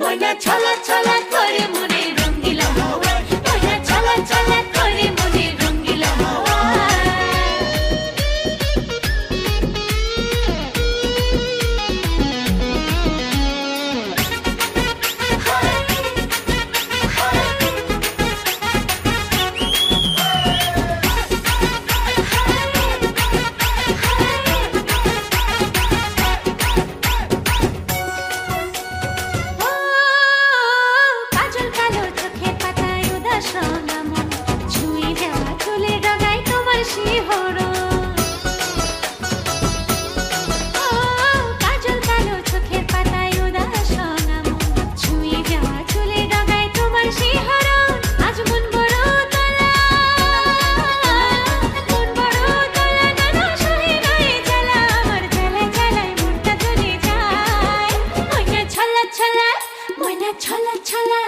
ময়না ছলা ছলা করে মনে রঙ্গিলা হাওয়ায়, ময়না ছলা ছলা করে মনে রঙ্গিলা হাওয়ায়। কাজল কালো চোখের পাতায় উদাস মন, ছুঁয়ে যাওয়া চুলের ডগায় তোমার শিহরণ। কাজল কালো চোখের পাতায় উদাস মন, ছুঁয়ে যাওয়া চুলের ডগায় তোমার শিহরণ। আজ মন বড় তোলা, মন বড় তোলা, নানা সহে নয় জ্বালা, আমার জ্বালা জ্বালায় মনটা জ্বলে যায়। ময়না ছলা ছলা, ময়না ছলা ছলা,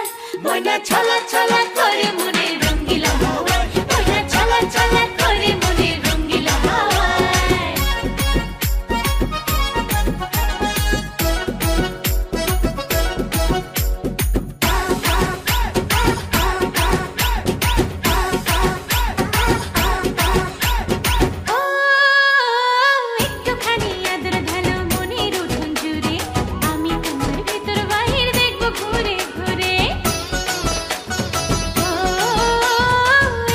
ময়না ছলা ছলা করে মনে রঙ্গিলা হাওয়ায়, ময়না ছলা ছলা করে মনে রঙ্গিলা হাওয়ায়। ও একটুখানি আদর ঢালো মনের উঠোন জুড়ে, আমি তোমার ভিতর বাহির দেখবো ঘুরে ঘুরে। ও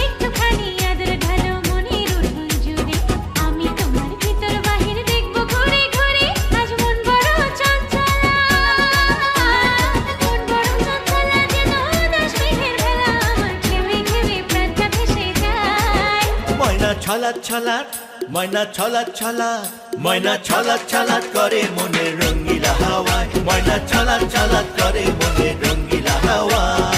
একটুখানি আদর ঢালো মনের উঠোন জুড়ে, আমি তোমার ভিতর বাহির দেখবো ঘুরে ঘুরে। আজ মন বড় চঞ্চলা, মন বড় চঞ্চলা, যেন উদাস মেঘের ভেলা, আমার ঘেমে ঘেমে প্রাণটা ভেসে যায়। ময়না ছলা ছলা, ময়না ছলা ছলা, ময়না ছলা ছলা করে মনে রঙ্গিলা হাওয়ায়, ময়না ছলা ছলা করে মনে রঙ্গিলা হাওয়ায়।